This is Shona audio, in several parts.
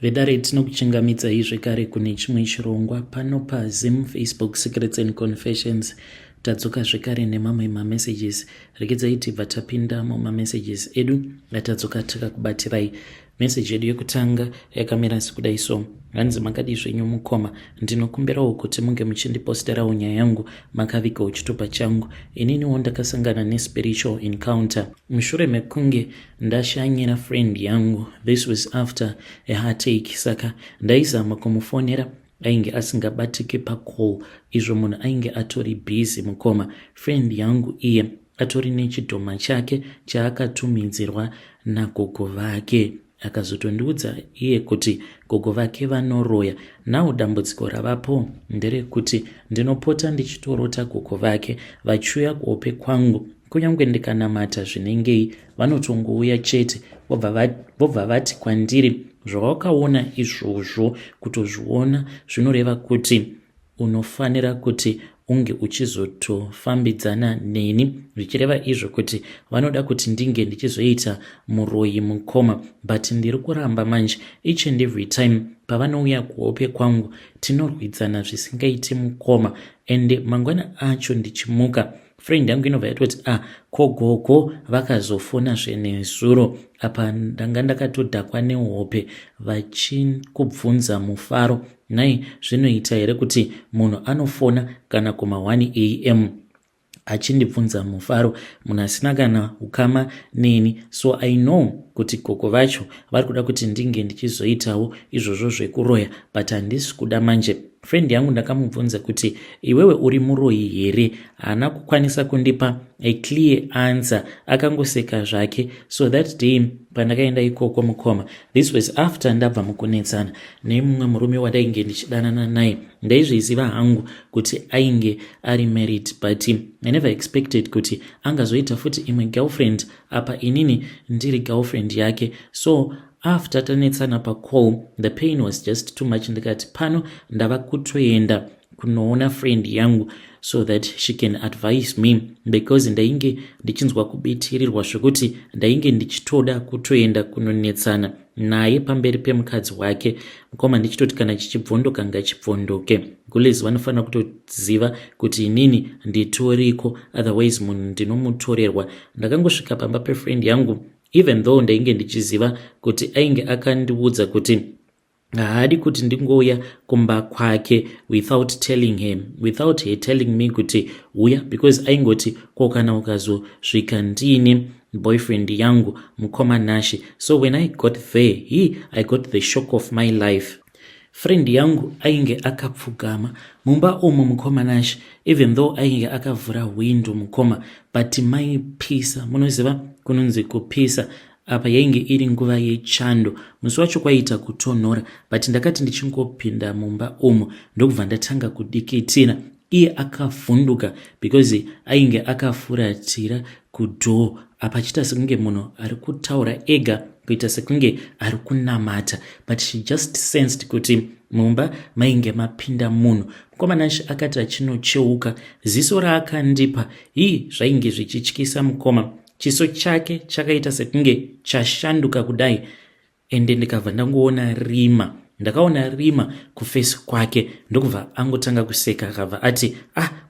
Vedare tinokuchingamidzai zvekare kune chimwe chirongwa pano paZim Facebook Secrets and Confessions. Tadzoka zvekare nemamwe mamessages. Regedzai tibva tapinda mumamessages edu atadzoka takakubatirai. Message yedu yekutanga yakamira sekudai so: hanzi makadi zvenyu mukoma, ndinokumbirawo kuti munge muchindiposterawo nyaya yangu makavigawo chitupa changu. Ininiwo ndakasangana nespiritual encounter mushure mekunge ndashanyira friend yangu. This was after a heartache, saka ndaizama kumufonera ainge asingabatiki pacall, izvo munhu ainge atori busy mukoma. Friend yangu iye atori nechidhoma chake chaakatumidzirwa nagogo vake. Akazotondiudza iye kuti gogo vake vanoroya. Nawo dambudziko ravapo nderekuti ndinopota ndichitorota gogo vake vachiuya kuhope kwangu, kunyange ndikanamata zvinengei vanotongouya chete vobva vati kwandiri, zvawakaona izvozvo kutozviona zvinoreva kuti unofanira kuti unge uchizotofambidzana neni, zvichireva izvo kuti vanoda kuti ndinge ndichizoita muroyi mukoma. But ndiri kuramba manje, each and every time pavanouya kuhope kwangu tinorwidzana zvisingaiti mukoma. Ende mangwana acho ndichimuka, friend yangu inobva yatoti kogogo vakazofona zvenezuro. Apa ndanga ndakatodhakwa nehope vachikubvunza mufaro, nai zvinoita here kuti munhu anofona kana kuma 1 am achindibvunza mufaro, munhu asina kana ukama neni. So I know kuti gogo vacho vari kuda kuti ndinge ndichizoitawo izvozvo zvekuroya, but handisi kuda manje. Friend yangu ndakamubvunza kuti iwewe uri muroyi here? Haana kukwanisa kundipa a clear answer, akangoseka zvake. So that day pandakaenda ikoko mukoma, this was after ndabva mukunetsana nemumwe murume wadainge ndichidanana naye. Ndaizviziva hangu kuti ainge ari married, but I never expected kuti angazoita futi imwe girlfriend apa inini ndiri girlfriend yake. So after tanetsana pacall, the pain was just too much. Ndikati pano ndava kutoenda kunoona friend yangu so that she can advise me, because ndainge ndichinzwa kubitirirwa zvokuti ndainge ndichitoda kutoenda kunonetsana naye pamberi pemukadzi wake. Mukoma ndichitoti kana chichibvondoka ngachibvondoke, gulezi vanofanira kutoziva kuti inini nditoriko, otherwise munhu ndinomutorerwa. Ndakangosvika pamba pefriend yangu, even though ndainge ndichiziva kuti ainge akandiudza kuti haadi kuti ndingouya kumba kwake without her telling me kuti uya, because aingoti ko kana ukazosvika ndini boyfriend yangu mukoma Nashi. So when I got there, I got the shock of my life. Friend yangu ainge akapfugama mumba omo mukoma Nashi, even though ainge akavhura window mukoma, but maipisa, munoziva kunonzi kupisa. Apa yainge iri nguva yechando, musi wacho kwaita kutonhora, but ndakati ndichingopinda mumba umo ndokubva ndatanga kudikitira. Iye akavhunduka because ainge akafuratira kudhoo, apa chiita sekunge munhu ari kutaura ega, kuita sekunge ari kunamata, but she just sensed kuti mumba mainge mapinda munhu. Mukoma Nashi akati achinocheuka, ziso raakandipa zvainge zvichityisa mukoma. Chiso chake chakaita sekunge chashanduka kudai, ende ndikabva ndangoona rima. Ndakaona rima kufesi kwake, ndokubva angotanga kuseka, akabva ati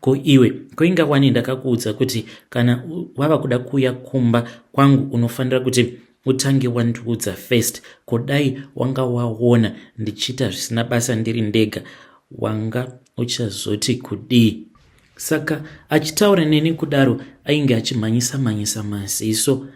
ko iwe koinga wani ndakakuudza kuti kana wava kuda kuuya kumba kwangu unofanira kuti utange wandiudza first. Kodai wanga waona ndichita zvisina basa ndiri ndega, wanga uchazoti kudii? Saka achitaura neni kudaro ainge achimhanyisa maziso.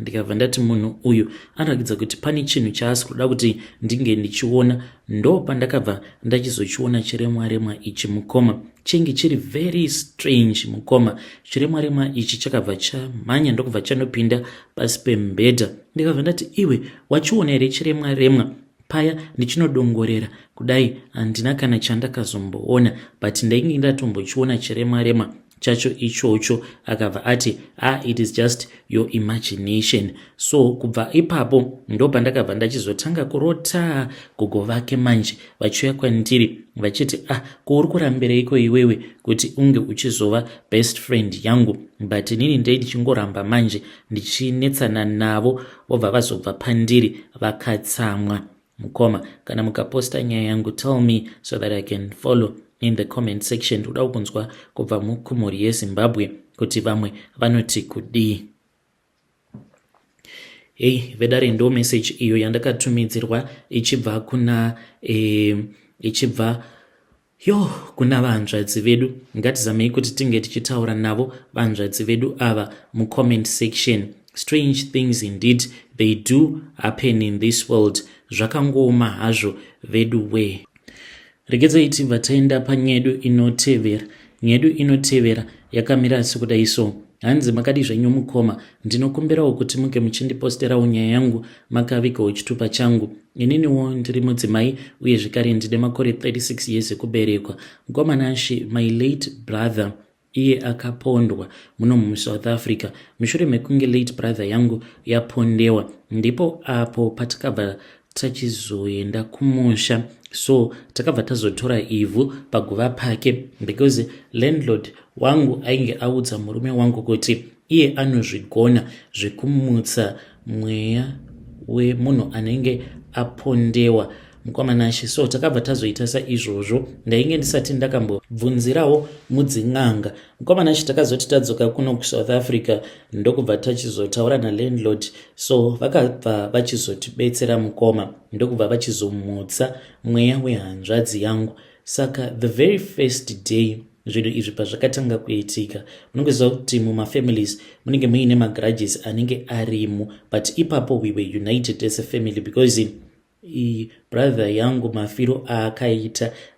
Ndikabva ndati munhu uyu anoratidza kuti pane chinhu chaasi kuda kuti ndinge ndichiona. Ndo pandakabva ndachizochiona chiremwa ichi mukoma. Chinge chiri very strange mukoma. Chiremwa ichi chakabva chamhanya ndokubva chanopinda pasi pembedha. Ndikabva ndati iwe wachiona here chiremwa? Paya ndichinodongorera kudai handina kana chandakazomboona, but ndainge ndatombochiona chiremwa chacho ichocho. Akabva ati it is just your imagination. So kubva ipapo ndo pandakabva ndachizotanga kurota gogo vake manje vachiuya kwandiri vachiti uri kurambireiko iwewe kuti unge uchizova best friend yangu? But nini ndei ndichingoramba manje ndichinetsana navo, vobva vazobva pandiri vakatsamwa. mukoma. Kana mukaposta nyaya yangu, tell me so that I can follow in the comment section. Ndoda kunzwa kubva mukumhuri yeZimbabwe kuti vamwe vanoti kudii. Vedare ndo message iyo yandakatumidzirwa ichibva kuna vanzvadzi vedu. Ngatizamei kuti tinge tichitaura navo vanzvadzi vedu ava mucomment section. Strange things indeed they do happen in this world. Zvakangoma hazvo vedu we. Regedzai tibva taenda panyedu inotevera. Nyedu inotevera yakamira sekudai so. Hanzi makadi zvenyu mukoma, ndinokumbirawo kuti muke muchindiposterawo nyaya yangu makavikawo chitupa changu. Ininiwo ndiri mudzimai uye zvekare ndine makore 36 years ekuberekwa. Mukoma my late brother iye akapondwa muno muSouth Africa. Mushure mekunge late brother yangu yapondewa, ndipo apo patakabva tachizoenda kumusha. So takabva tazotora ivhu paguva pake, because landlord wangu ainge audza murume wangu kuti iye anozvigona zvekumutsa mweya wemunhu anenge apondewa mukoma. So takabva tazoita saizvozvo. Ndainge ndisati ndakambobvunzirawo mudzin'anga. Mukoma takazoti tadzoka kuno kuSouth Africa ndokubva tachizotaura nalandlord. So vakabva vachizotibetsera mukoma, ndokubva vachizomutsa mweya wehanzvadzi yangu. Saka the very first day zvinhu izvi pazvakatanga kuitika, munongoziva kuti mumafamilies munenge muine magrudges anenge arimo, but ipapo we were united as a family because brother yangu mafiro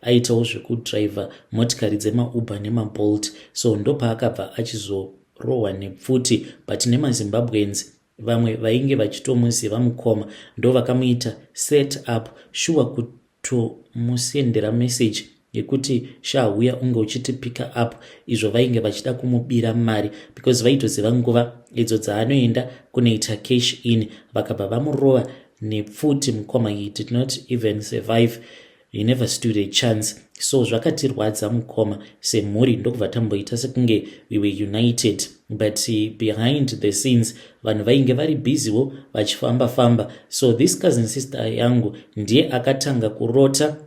aitawo zvekudriver motikari dzemauber nemabolt. So ndopaakabva achizorohwa nepfuti, but nemaZimbabweans vamwe vainge vachitomuziva mukoma ndo vakamuita set up sure kutomusendera message yekuti shauya unge uchitipika up. Izvo vainge vachida kumubira mari because vaitoziva nguva idzo dzaanoenda kunoita cash in. Vakabva vamurova nepfuti mukoma. He did not even survive, he never stood a chance. So zvakatirwadza mukoma semhuri, ndokubva tamboita sekunge we were united, but behind the scenes vanhu vainge vari busywo vachifamba. So this cousin sister yangu ndiye akatanga kurota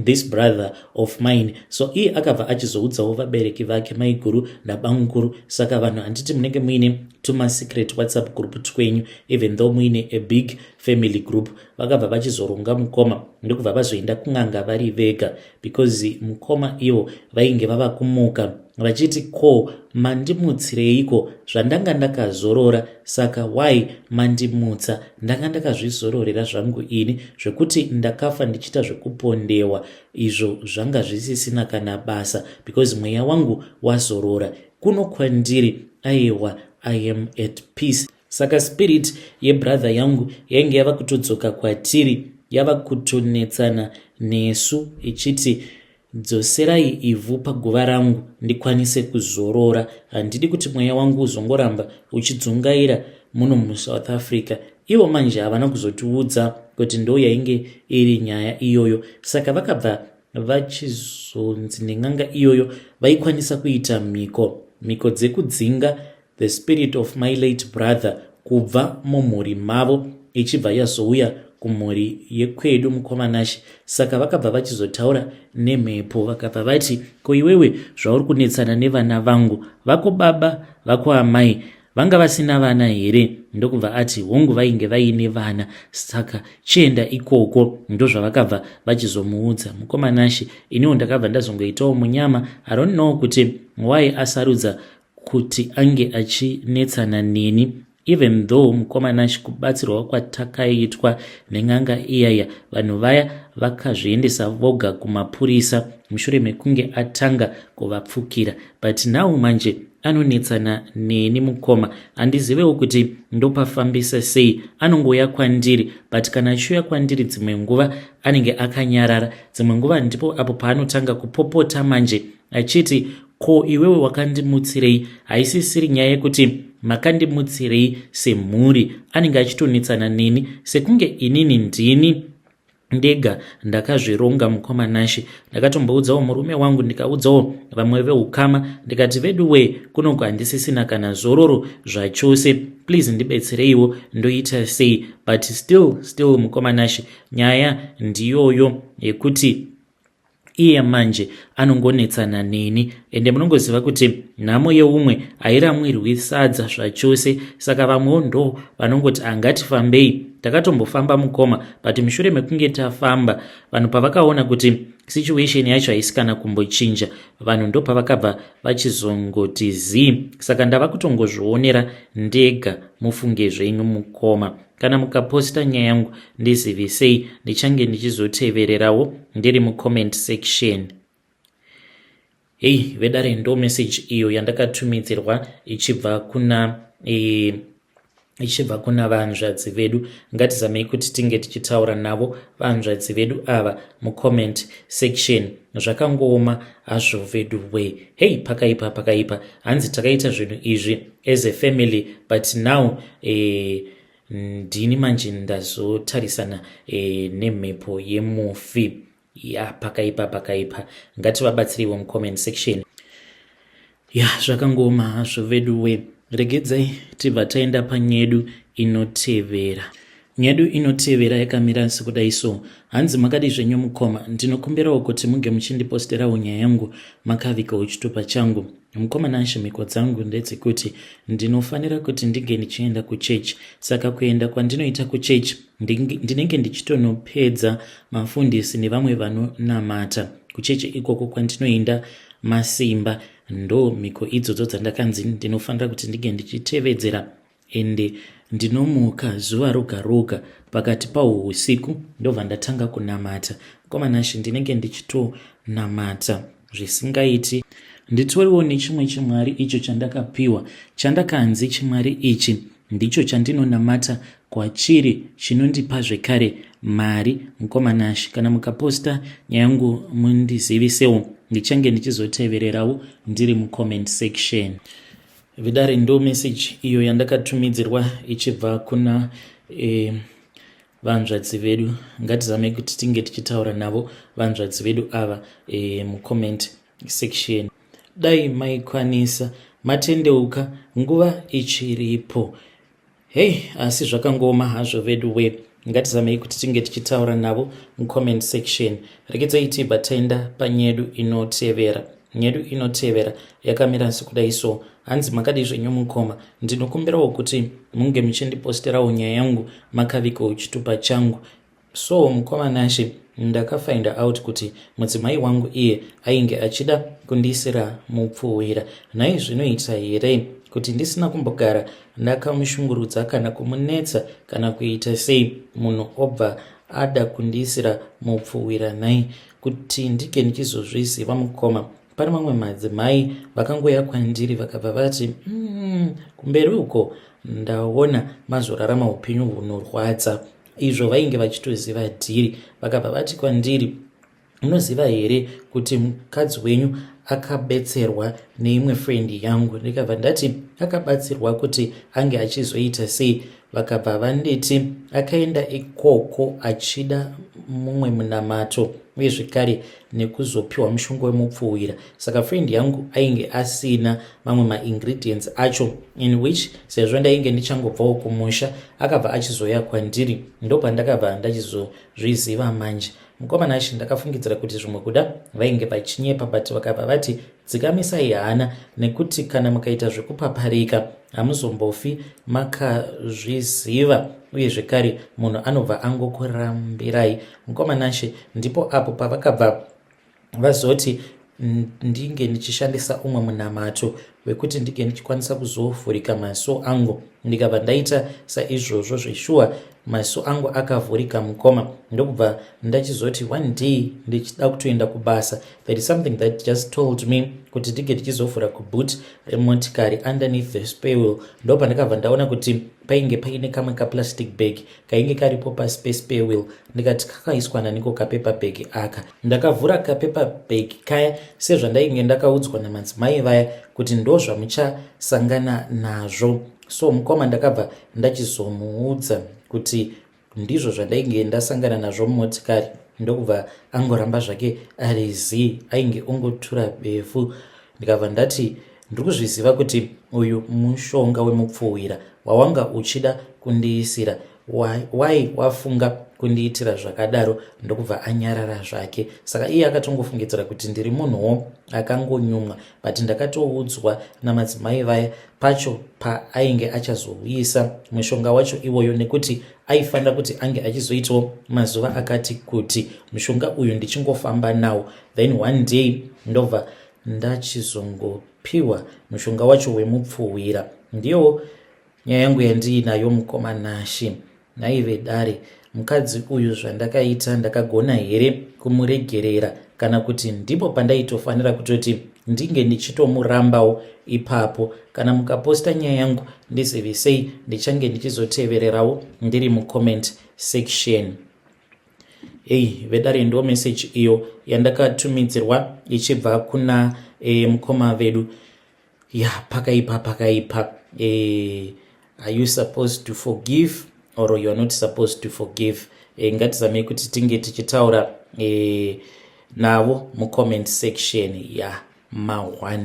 this brother of mine. So iye akabva achizoudzawo vabereki vake maiguru nabanguru. Saka vanhu handiti munenge muine secret WhatsApp group twenyu, even though muine a big family group. Vakabva vachizoronga mukoma ndokubva vazoenda kun'anga vari vega, because mukoma ivo vainge vava kumuka vachiti ko mandimutsireiko zvandanga ndakazorora. Saka why mandimutsa? Ndanga ndakazvizororera zvangu ini, zvekuti ndakafa ndichita zvekupondewa. Izvo zvanga zvisisina kana basa, because mweya wangu wazorora. Kuno kwandiri aiwa, I am at peace. Saka spirit yebrother yangu yainge yava kutodzoka kwatiri, yava kutonetsana nesu ichiti dzoserai ivhu paguva rangu ndikwanise kuzorora. Handidi kuti mweya wangu uzongoramba uchidzungaira muno muSouth Africa. Ivo manje havana kuzotiudza kuti ndo yainge iri nyaya iyoyo. Saka vakabva vachizonzi nen'anga iyoyo vaikwanisa kuita mhiko dzekudzinga the spirit of my late brother kubva mumhuri mavo ichibva yazouya kumhuri yekwedu mukoma. Saka vakabva vachizotaura nemhepo, vakabva vati ko iwewe zvauri kunetsana nevana vangu, vako baba vako amai vanga vasina vana here? Ndokubva ati hongu vainge vaine vana, saka chienda ikoko. Ndo zvavakabva vachizomuudza mukoma. Iniwo ndakabva ndazongoitawo munyama. I don't know kuti why asarudza kuti ange achinetsana neni, even though mukoma kubatsirwa kwatakaitwa nen'anga iyaya, vanhu vaya vakazviendesa voga kumapurisa mushure mekunge atanga kuvapfukira. But now manje anonetsana neni mukoma. Handizivewo kuti ndopafambisa sei. Anongoya kwandiri, but kana achiuya kwandiri dzimwe nguva anenge akanyarara, dzimwe nguva ndipo apo paanotanga kupopota manje achiti ko iwewe wakandimutsirei? Haisisiri nyaya yekuti makandimutsirei semhuri. Anenge achitonetsana neni sekunge inini ndini ndega ndakazvironga mukoma. Ndakatomboudzawo murume wangu, ndikaudzawo vamwe veukama, ndikati vedu we kunongo handisisina kana zororo zvachose, please ndibetsereiwo ndoita sei. But still mukomanashi nyaya ndiyoyo yekuti iye manje anongonetsana neni, ende munongoziva kuti nhamo yeumwe hairamwirwi sadza zvachose. Saka vamwewo ndo vanongoti angatifambei. Takatombofamba mukoma, but mushure mekunge tafamba, vanhu pavakaona kuti situation yacho haisi kana kumbochinja, vanhu ndo pavakabva vachizongoti zii. Saka ndava kutongozvionera ndega, mufunge zvenyu mukoma. Kana mukaposta nyaya yangu ndizivisei, ndichange ndichizotevererawo ndiri mucomment section. Hey, vedare ndo message iyo yandakatumidzirwa ichibva kuna vanzvadzi vedu. Ngatizamei kuti tinge tichitaura navo vanzvadzi vedu ava mucomment section. Zvakangooma hazvo vedu we. Hey, pakaipa hanzi takaita zvinhu izvi as a family, but now ndini manje ndazotarisana nemhepo yemufi. Pakaipa ngativabatsiriwo mucomment section. Zvakangooma hazvo vedu we. Regedzai tibva taenda panyedu inotevera. Nyedu inotevera yakamira sekudai so. Hanzi makadi zvenyu mukoma, ndinokumbirawo kuti munge muchindiposterawo nyaya yangu makavikawo chitupa changu. Mukomana shimiko dzangu ndedzekuti ndinofanira kuti ndinge ndichienda kuchechi. Saka kuenda kwandinoita kuchechi ndinenge ndichitonopedza mafundisi nevamwe vanonamata. Kuchechi ikoko kwandinoenda masimba, ndo miko idzodzo dzandakanzi ndinofanira kuti ndige ndichitevedzera. Ende ndinomuka zuva roga pakati pausiku ndobva ndatanga kunamata. Komanashi ndinenge ndichitonamata zvisingaiti. Nditoriwo nechimwe chimwari icho chandakapiwa, chandakanzi chimwari ichi ndicho chandinonamata kwachiri, chinondipa zvekare mari. Mukomanashi, kana mukaposta nyaya yangu mundizivisewo, ndichange ndichizotevererawo ndiri mucomment section. Vidare ndo message iyo yandakatumidzirwa ichibva kuna vanzvadzi vedu. Ngatizamei kuti tinge tichitaura navo vanzvadzi vedu ava mucomment section. Dai maikwanisa matendeuka nguva ichiripo. Hey, asi zvakangooma hazvo vedu we. Ngatizamei kuti tinge tichitaura navo mucomment section. Regedzai tibva taenda panyedu inotevera. Nyedu inotevera yakamira sekudai so. Hanzi makadi zvenyu mukoma, ndinokumbirawo kuti munge muchindiposterawo nyaya yangu makavikawo chitupa changu. So mukomanashi, ndakafind out kuti mudzimai wangu iye ainge achida kundisira mupfuwira. Nhai zvinoita here kuti ndisina kumbogara ndakamushungurudza kana kumunetsa kana kuita sei, munhu obva ada kundisira mupfuwira nhai, kuti ndike ndichizozviziva mukoma. Pane mamwe madzimai vakangoya kwandiri vakabva vati kumberi uko ndaona mazorarama upenyu hunorwadza. Izvo vainge vachitoziva dhiri. Vakabva vati kwandiri, unoziva here kuti mukadzi wenyu akabetserwa neimwe friend yangu? Ndikabva ndati akabatsirwa kuti ange achizoita sei? Vakabva vanditi akaenda ikoko achida mumwe munamato uye zvekare nekuzopiwa mushonga wemupfuwira. Saka friend yangu ainge asina mamwe ma-ingredients acho, in which sezvo ndainge ndichangobvawo kumusha akabva achizoya kwandiri, ndobva ndakabva ndachizozviziva manje. Mukomanashi, ndakafungidzira kuti zvimwe kuda vainge vachinyepa, but vakabva vati dzikamisai hana, nekuti kana mukaita zvekupaparika hamuzombofi makazviziva, uye zvekare munhu anobva angokurambirai. Mukomanashi, ndipo apo pavakabva vazoti ndinge ndichishandisa umwe munamato wekuti ndinge ndichikwanisa kuzovhurika maso angu. Ndikabva ndaita saizvozvo zveshuwa, maso angu akavhurika mukoma. Ndokubva ndachizoti one day ndichida kutoenda kubasa, there is something that just told me kuti ndinge ndichizovhura kuboot remotikari underneath the spare wheel. Ndobva ndakabva ndaona kuti painge paine kamwe kaplastic bag kainge karipo pasi pespare wheel. Ndikati kakaiswa naniko kapepa bag aka. Ndakavhura kapepa bag kaya sezvandainge ndakaudzwa namadzimai vaya kuti ndo zvamuchasangana nazvo. So mukoma ndakabva ndachizomuudza kuti ndizvo zvandainge ndasangana nazvo mumotikari. Ndokubva angoramba zvake arizi, ainge ongotura befu. Ndikabva ndati ndiri kuzviziva kuti uyu mushonga wemupfuwira wawanga uchida kundiisira, why wafunga kundiitira zvakadaro, ndokubva anyarara zvake. Saka iye akatongofungidzira kuti ndiri munhuwo akangonyumwa, but ndakatoudzwa namadzimai vaya pacho paainge achazouyisa mushonga wacho iwoyo, nekuti aifanira kuti ange achizoitawo mazuva akati kuti mushonga uyu ndichingofamba nawo. Then one day ndobva ndachizongopiwa mushonga wacho wemupfuhwira. Ndiyo nyaya yangu yandiinayo mukomanashi. Naive dare, mukadzi uyu zvandakaita ndakagona here kumuregerera, kana kuti ndipo pandaitofanira kutoti ndinge ndichitomurambawo ipapo? Kana mukaposta nyaya yangu ndizivisei, ndichange ndichizotevererawo ndiri mucomment section. Vedare ndo message iyo yandakatumidzirwa ichibva kuna mukoma vedu. Pakaipa. Are you supposed to forgive or you are not supposed to forgive? Ngatizame kuti tinge tichitaura navo mucomment section. Ma1.